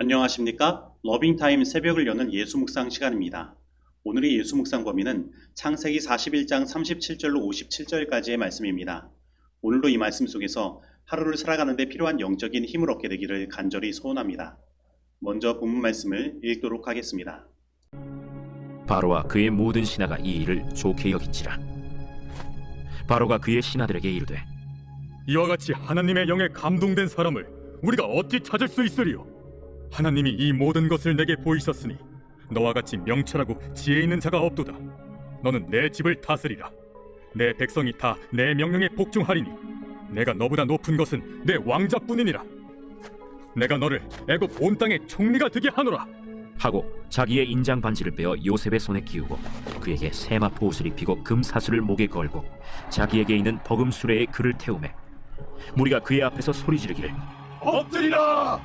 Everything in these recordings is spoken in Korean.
안녕하십니까? 러빙타임 새벽을 여는 예수묵상 시간입니다. 오늘의 예수묵상 범위는 창세기 41장 37절로 57절까지의 말씀입니다. 오늘도 이 말씀 속에서 하루를 살아가는 데 필요한 영적인 힘을 얻게 되기를 간절히 소원합니다. 먼저 본문 말씀을 읽도록 하겠습니다. 바로와 그의 모든 신하가 이 일을 좋게 여긴지라. 바로가 그의 신하들에게 이르되, 이와 같이 하나님의 영에 감동된 사람을 우리가 어찌 찾을 수 있으리요? 하나님이 이 모든 것을 내게 보이셨으니 너와 같이 명철하고 지혜 있는 자가 없도다. 너는 내 집을 다스리라. 내 백성이 다 내 명령에 복종하리니 내가 너보다 높은 것은 내 왕자뿐이니라. 내가 너를 애굽 온 땅의 총리가 되게 하노라 하고 자기의 인장 반지를 빼어 요셉의 손에 끼우고 그에게 세마포 옷을 입히고 금사슬을 목에 걸고 자기에게 있는 버금 수레에 그를 태우매 무리가 그의 앞에서 소리 지르기를 엎드리라.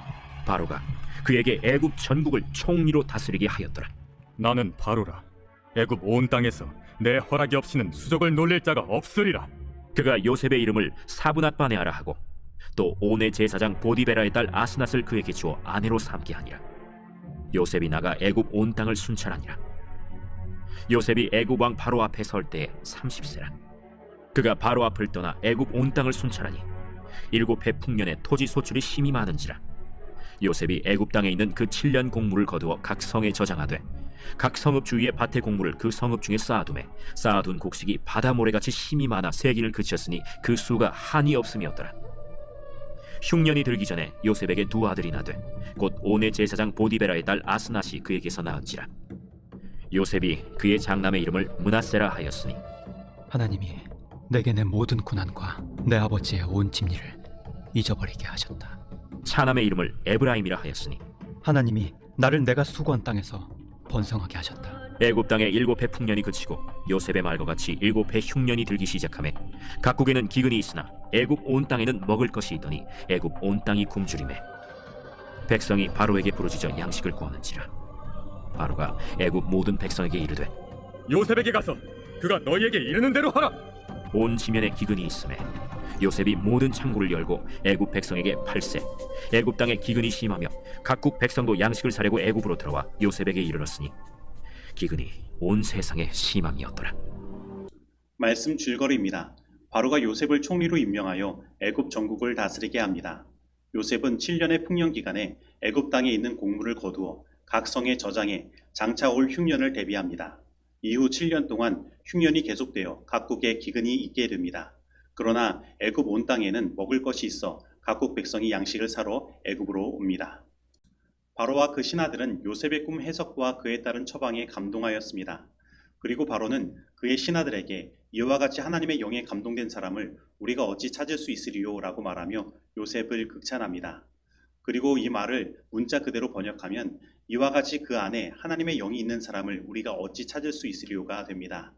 바로가 그에게 애굽 전국을 총리로 다스리게 하였더라. 나는 바로라. 애굽 온 땅에서 내 허락이 없이는 수족을 놀릴 자가 없으리라. 그가 요셉의 이름을 사브낫바네아라 하고 또 온의 제사장 보디베라의 딸 아스낫을 그에게 주어 아내로 삼게 하니라. 요셉이 나가 애굽 온 땅을 순찰하니라. 요셉이 애굽 왕 바로 앞에 설 때에 30세라. 그가 바로 앞을 떠나 애굽 온 땅을 순찰하니 7해 풍년에 토지 소출이 심히 많은지라. 요셉이 애굽 땅에 있는 그 7년 곡물을 거두어 각 성에 저장하되 각 성읍 주위의 밭의 곡물을 그 성읍 중에 쌓아두매 쌓아둔 곡식이 바다 모래같이 심히 많아 세기를 그쳤으니 그 수가 한이 없음이었더라. 흉년이 들기 전에 요셉에게 두 아들이 나되 곧 온의 제사장 보디베라의 딸 아스낫이 그에게서 낳은지라. 요셉이 그의 장남의 이름을 므낫세라 하였으니 하나님이 내게 내 모든 고난과 내 아버지의 온 집리를 잊어버리게 하셨다. 차남의 이름을 에브라임이라 하였으니 하나님이 나를 내가 수고한 땅에서 번성하게 하셨다. 애굽 땅에 7해 풍년이 그치고 요셉의 말과 같이 7해 흉년이 들기 시작하매 각국에는 기근이 있으나 애굽 온 땅에는 먹을 것이 있더니 애굽 온 땅이 굶주리매 백성이 바로에게 부르짖어 양식을 구하는지라. 바로가 애굽 모든 백성에게 이르되 요셉에게 가서 그가 너희에게 이르는 대로 하라. 온 지면에 기근이 있음에 요셉이 모든 창고를 열고 애굽 백성에게 팔세 애굽 땅에 기근이 심하며 각국 백성도 양식을 사려고 애굽으로 들어와 요셉에게 이르렀으니 기근이 온 세상에 심함이었더라. 말씀 줄거리입니다. 바로가 요셉을 총리로 임명하여 애굽 전국을 다스리게 합니다. 요셉은 7년의 풍년 기간에 애굽 땅에 있는 곡물을 거두어 각 성에 저장해 장차 올 흉년을 대비합니다. 이후 7년 동안 흉년이 계속되어 각국에 기근이 있게 됩니다. 그러나 애굽 온 땅에는 먹을 것이 있어 각국 백성이 양식을 사러 애굽으로 옵니다. 바로와 그 신하들은 요셉의 꿈 해석과 그에 따른 처방에 감동하였습니다. 그리고 바로는 그의 신하들에게 이와 같이 하나님의 영에 감동된 사람을 우리가 어찌 찾을 수 있으리요 라고 말하며 요셉을 극찬합니다. 그리고 이 말을 문자 그대로 번역하면 이와 같이 그 안에 하나님의 영이 있는 사람을 우리가 어찌 찾을 수 있으리요가 됩니다.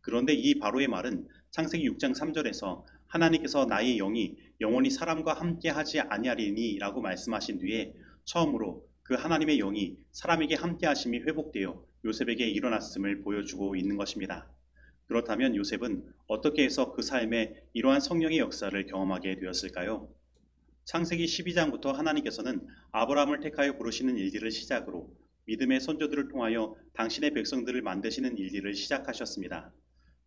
그런데 이 바로의 말은 창세기 6장 3절에서 하나님께서 나의 영이 영원히 사람과 함께 하지 아니하리니 라고 말씀하신 뒤에 처음으로 그 하나님의 영이 사람에게 함께 하심이 회복되어 요셉에게 일어났음을 보여주고 있는 것입니다. 그렇다면 요셉은 어떻게 해서 그 삶에 이러한 성령의 역사를 경험하게 되었을까요? 창세기 12장부터 하나님께서는 아브라함을 택하여 부르시는 일들을 시작으로 믿음의 선조들을 통하여 당신의 백성들을 만드시는 일들을 시작하셨습니다.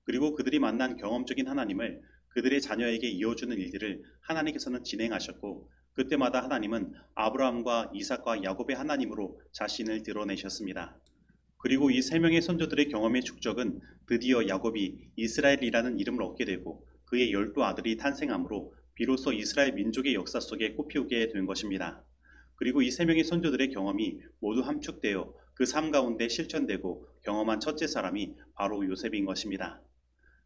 그리고 그들이 만난 경험적인 하나님을 그들의 자녀에게 이어주는 일들을 하나님께서는 진행하셨고 그때마다 하나님은 아브라함과 이삭과 야곱의 하나님으로 자신을 드러내셨습니다. 그리고 이 세 명의 선조들의 경험의 축적은 드디어 야곱이 이스라엘이라는 이름을 얻게 되고 그의 12 아들이 탄생함으로 비로소 이스라엘 민족의 역사 속에 꽃피우게 된 것입니다. 그리고 이 세 명의 선조들의 경험이 모두 함축되어 그 삶 가운데 실천되고 경험한 첫째 사람이 바로 요셉인 것입니다.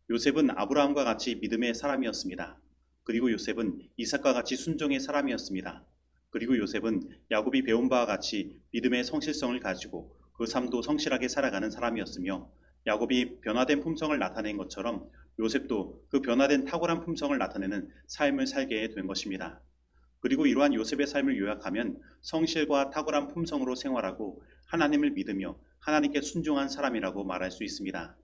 요셉은 아브라함과 같이 믿음의 사람이었습니다. 그리고 요셉은 이삭과 같이 순종의 사람이었습니다. 그리고 요셉은 야곱이 배운 바와 같이 믿음의 성실성을 가지고 그 삶도 성실하게 살아가는 사람이었으며 야곱이 변화된 품성을 나타낸 것처럼 요셉도 그 변화된 탁월한 품성을 나타내는 삶을 살게 된 것입니다. 그리고 이러한 요셉의 삶을 요약하면 성실과 탁월한 품성으로 생활하고 하나님을 믿으며 하나님께 순종한 사람이라고 말할 수 있습니다.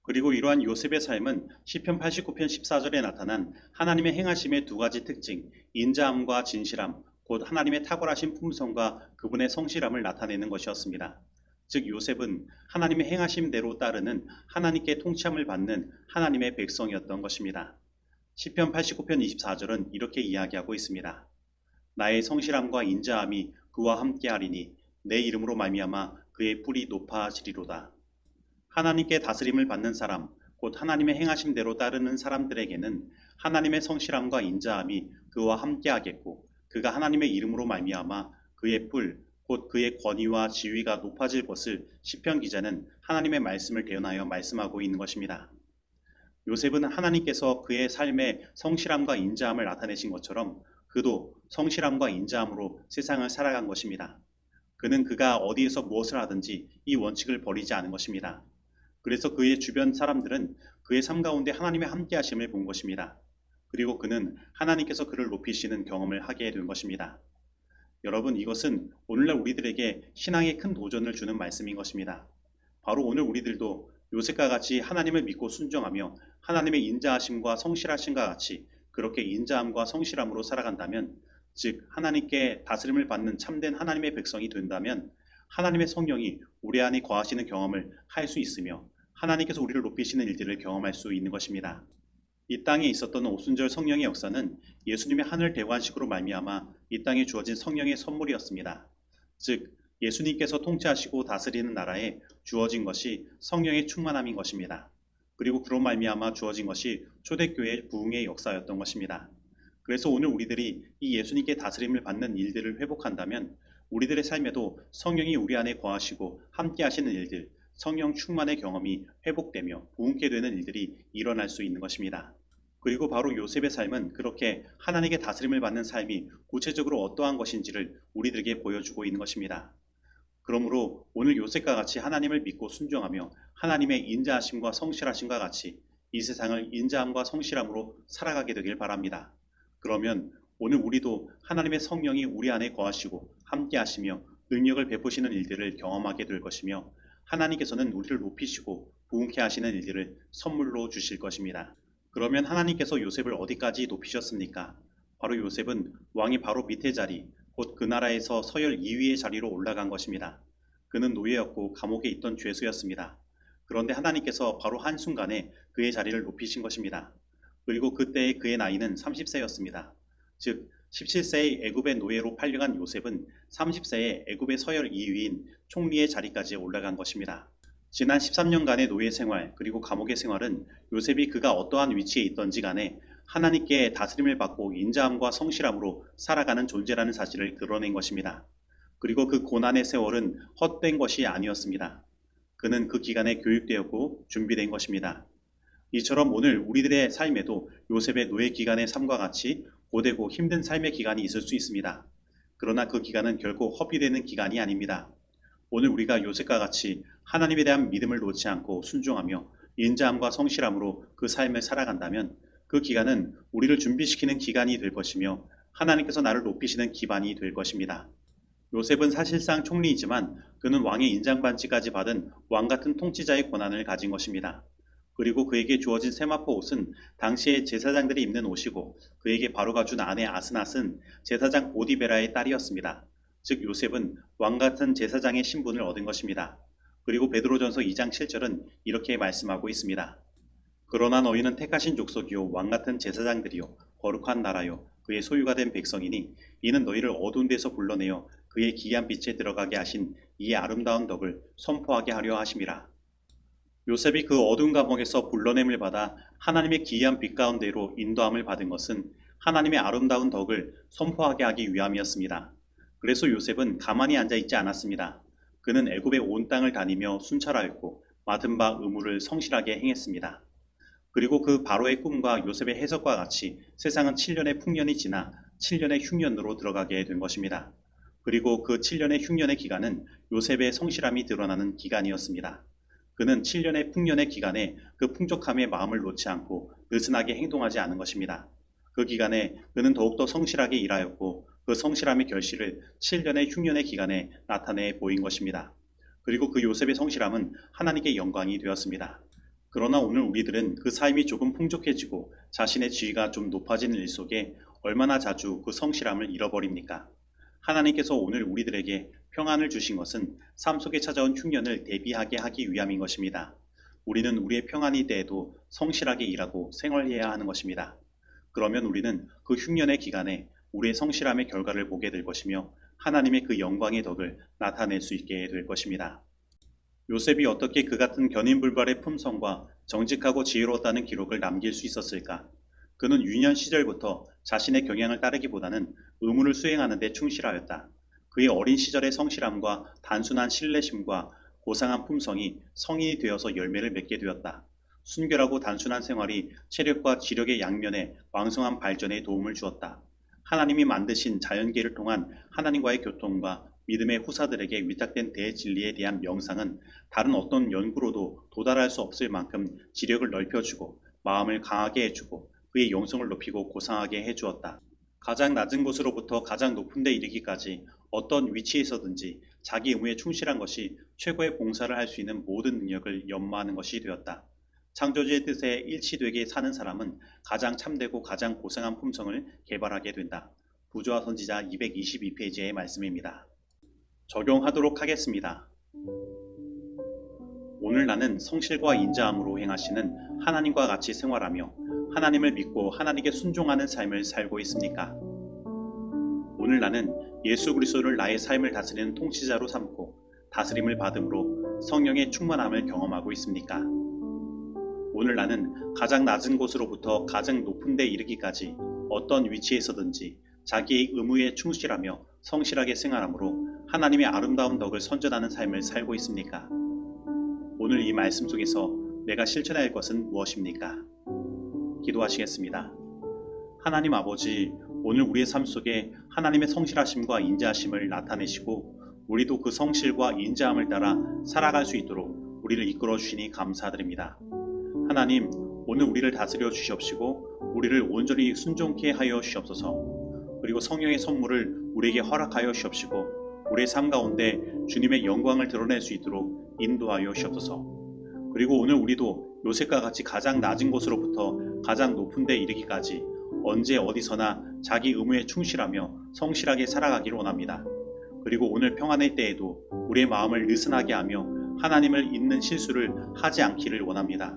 그리고 이러한 요셉의 삶은 시편 89편 14절에 나타난 하나님의 행하심의 두 가지 특징, 인자함과 진실함, 곧 하나님의 탁월하신 품성과 그분의 성실함을 나타내는 것이었습니다. 즉 요셉은 하나님의 행하심대로 따르는 하나님께 통치함을 받는 하나님의 백성이었던 것입니다. 시편 89편 24절은 이렇게 이야기하고 있습니다. 나의 성실함과 인자함이 그와 함께하리니 내 이름으로 말미암아 그의 뿔이 높아지리로다. 하나님께 다스림을 받는 사람, 곧 하나님의 행하심대로 따르는 사람들에게는 하나님의 성실함과 인자함이 그와 함께하겠고 그가 하나님의 이름으로 말미암아 그의 뿔, 곧 그의 권위와 지위가 높아질 것을 시편 기자는 하나님의 말씀을 대언하여 말씀하고 있는 것입니다. 요셉은 하나님께서 그의 삶에 성실함과 인자함을 나타내신 것처럼 그도 성실함과 인자함으로 세상을 살아간 것입니다. 그는 그가 어디에서 무엇을 하든지 이 원칙을 버리지 않은 것입니다. 그래서 그의 주변 사람들은 그의 삶 가운데 하나님의 함께하심을 본 것입니다. 그리고 그는 하나님께서 그를 높이시는 경험을 하게 된 것입니다. 여러분, 이것은 오늘날 우리들에게 신앙에 큰 도전을 주는 말씀인 것입니다. 바로 오늘 우리들도 요셉과 같이 하나님을 믿고 순종하며 하나님의 인자하심과 성실하심과 같이 그렇게 인자함과 성실함으로 살아간다면, 즉 하나님께 다스림을 받는 참된 하나님의 백성이 된다면 하나님의 성령이 우리 안에 거하시는 경험을 할 수 있으며 하나님께서 우리를 높이시는 일들을 경험할 수 있는 것입니다. 이 땅에 있었던 오순절 성령의 역사는 예수님의 하늘 대관식으로 말미암아 이 땅에 주어진 성령의 선물이었습니다. 즉 예수님께서 통치하시고 다스리는 나라에 주어진 것이 성령의 충만함인 것입니다. 그리고 그로 말미암아 주어진 것이 초대교회의 부흥의 역사였던 것입니다. 그래서 오늘 우리들이 이 예수님께 다스림을 받는 일들을 회복한다면 우리들의 삶에도 성령이 우리 안에 거하시고 함께 하시는 일들, 성령 충만의 경험이 회복되며 부흥케 되는 일들이 일어날 수 있는 것입니다. 그리고 바로 요셉의 삶은 그렇게 하나님께 다스림을 받는 삶이 구체적으로 어떠한 것인지를 우리들에게 보여주고 있는 것입니다. 그러므로 오늘 요셉과 같이 하나님을 믿고 순종하며 하나님의 인자하심과 성실하심과 같이 이 세상을 인자함과 성실함으로 살아가게 되길 바랍니다. 그러면 오늘 우리도 하나님의 성령이 우리 안에 거하시고 함께 하시며 능력을 베푸시는 일들을 경험하게 될 것이며 하나님께서는 우리를 높이시고 부흥케 하시는 일들을 선물로 주실 것입니다. 그러면 하나님께서 요셉을 어디까지 높이셨습니까? 바로 요셉은 왕의 바로 밑에 자리, 곧 그 나라에서 서열 2위의 자리로 올라간 것입니다. 그는 노예였고 감옥에 있던 죄수였습니다. 그런데 하나님께서 바로 한순간에 그의 자리를 높이신 것입니다. 그리고 그때의 그의 나이는 30세였습니다. 즉 17세의 애굽의 노예로 팔려간 요셉은 30세에 애굽의 서열 2위인 총리의 자리까지 올라간 것입니다. 지난 13년간의 노예 생활 그리고 감옥의 생활은 요셉이 그가 어떠한 위치에 있던지 간에 하나님께 다스림을 받고 인자함과 성실함으로 살아가는 존재라는 사실을 드러낸 것입니다. 그리고 그 고난의 세월은 헛된 것이 아니었습니다. 그는 그 기간에 교육되었고 준비된 것입니다. 이처럼 오늘 우리들의 삶에도 요셉의 노예 기간의 삶과 같이 고되고 힘든 삶의 기간이 있을 수 있습니다. 그러나 그 기간은 결코 허비되는 기간이 아닙니다. 오늘 우리가 요셉과 같이 하나님에 대한 믿음을 놓지 않고 순종하며 인자함과 성실함으로 그 삶을 살아간다면 그 기간은 우리를 준비시키는 기간이 될 것이며 하나님께서 나를 높이시는 기반이 될 것입니다. 요셉은 사실상 총리이지만 그는 왕의 인장반지까지 받은 왕같은 통치자의 권한을 가진 것입니다. 그리고 그에게 주어진 세마포 옷은 당시의 제사장들이 입는 옷이고 그에게 바로가 준 아내 아스낫은 제사장 보디베라의 딸이었습니다. 즉 요셉은 왕같은 제사장의 신분을 얻은 것입니다. 그리고 베드로전서 2장 7절은 이렇게 말씀하고 있습니다. 그러나 너희는 택하신 족속이요 왕같은 제사장들이요 거룩한 나라요 그의 소유가 된 백성이니 이는 너희를 어두운 데서 불러내어 그의 기이한 빛에 들어가게 하신 이의 아름다운 덕을 선포하게 하려 하심이라. 요셉이 그 어두운 감옥에서 불러냄을 받아 하나님의 기이한 빛 가운데로 인도함을 받은 것은 하나님의 아름다운 덕을 선포하게 하기 위함이었습니다. 그래서 요셉은 가만히 앉아 있지 않았습니다. 그는 애굽의 온 땅을 다니며 순찰하였고 맡은 바 의무를 성실하게 행했습니다. 그리고 그 바로의 꿈과 요셉의 해석과 같이 세상은 7년의 풍년이 지나 7년의 흉년으로 들어가게 된 것입니다. 그리고 그 7년의 흉년의 기간은 요셉의 성실함이 드러나는 기간이었습니다. 그는 7년의 풍년의 기간에 그 풍족함의 마음을 놓지 않고 느슨하게 행동하지 않은 것입니다. 그 기간에 그는 더욱더 성실하게 일하였고 그 성실함의 결실을 7년의 흉년의 기간에 나타내 보인 것입니다. 그리고 그 요셉의 성실함은 하나님께 영광이 되었습니다. 그러나 오늘 우리들은 그 삶이 조금 풍족해지고 자신의 지위가 좀 높아지는 일 속에 얼마나 자주 그 성실함을 잃어버립니까? 하나님께서 오늘 우리들에게 평안을 주신 것은 삶 속에 찾아온 흉년을 대비하게 하기 위함인 것입니다. 우리는 우리의 평안이 때에도 성실하게 일하고 생활해야 하는 것입니다. 그러면 우리는 그 흉년의 기간에 우리의 성실함의 결과를 보게 될 것이며 하나님의 그 영광의 덕을 나타낼 수 있게 될 것입니다. 요셉이 어떻게 그 같은 견인불발의 품성과 정직하고 지혜로웠다는 기록을 남길 수 있었을까? 그는 유년 시절부터 자신의 경향을 따르기보다는 의무를 수행하는 데 충실하였다. 그의 어린 시절의 성실함과 단순한 신뢰심과 고상한 품성이 성인이 되어서 열매를 맺게 되었다. 순결하고 단순한 생활이 체력과 지력의 양면에 왕성한 발전에 도움을 주었다. 하나님이 만드신 자연계를 통한 하나님과의 교통과 믿음의 후사들에게 위탁된 대진리에 대한 명상은 다른 어떤 연구로도 도달할 수 없을 만큼 지력을 넓혀주고 마음을 강하게 해주고 그의 영성을 높이고 고상하게 해주었다. 가장 낮은 곳으로부터 가장 높은 데 이르기까지 어떤 위치에서든지 자기 의무에 충실한 것이 최고의 봉사를 할 수 있는 모든 능력을 연마하는 것이 되었다. 창조주의 뜻에 일치되게 사는 사람은 가장 참되고 가장 고상한 품성을 개발하게 된다. 부조화 선지자 222페이지의 말씀입니다. 적용하도록 하겠습니다. 오늘 나는 성실과 인자함으로 행하시는 하나님과 같이 생활하며 하나님을 믿고 하나님께 순종하는 삶을 살고 있습니까? 오늘 나는 예수 그리스도를 나의 삶을 다스리는 통치자로 삼고 다스림을 받음으로 성령의 충만함을 경험하고 있습니까? 오늘 나는 가장 낮은 곳으로부터 가장 높은 데 이르기까지 어떤 위치에서든지 자기의 의무에 충실하며 성실하게 생활함으로 하나님의 아름다운 덕을 선전하는 삶을 살고 있습니까? 오늘 이 말씀 속에서 내가 실천해야 할 것은 무엇입니까? 기도하시겠습니다. 하나님 아버지, 오늘 우리의 삶 속에 하나님의 성실하심과 인자하심을 나타내시고 우리도 그 성실과 인자함을 따라 살아갈 수 있도록 우리를 이끌어 주시니 감사드립니다. 하나님, 오늘 우리를 다스려 주시옵시고 우리를 온전히 순종케 하여 주시옵소서. 그리고 성령의 선물을 우리에게 허락하여 주시옵시고 우리의 삶 가운데 주님의 영광을 드러낼 수 있도록 인도하여 주시옵소서. 그리고 오늘 우리도 요셉과 같이 가장 낮은 곳으로부터 가장 높은 데 이르기까지 언제 어디서나 자기 의무에 충실하며 성실하게 살아가기를 원합니다. 그리고 오늘 평안의 때에도 우리의 마음을 느슨하게 하며 하나님을 잊는 실수를 하지 않기를 원합니다.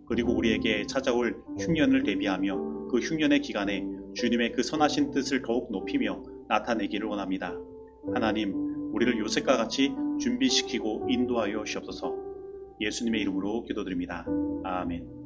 그리고 우리에게 찾아올 흉년을 대비하며 그 흉년의 기간에 주님의 그 선하신 뜻을 더욱 높이며 나타내기를 원합니다. 하나님, 우리를 요셉과 같이 준비시키고 인도하여 주시옵소서. 예수님의 이름으로 기도드립니다. 아멘.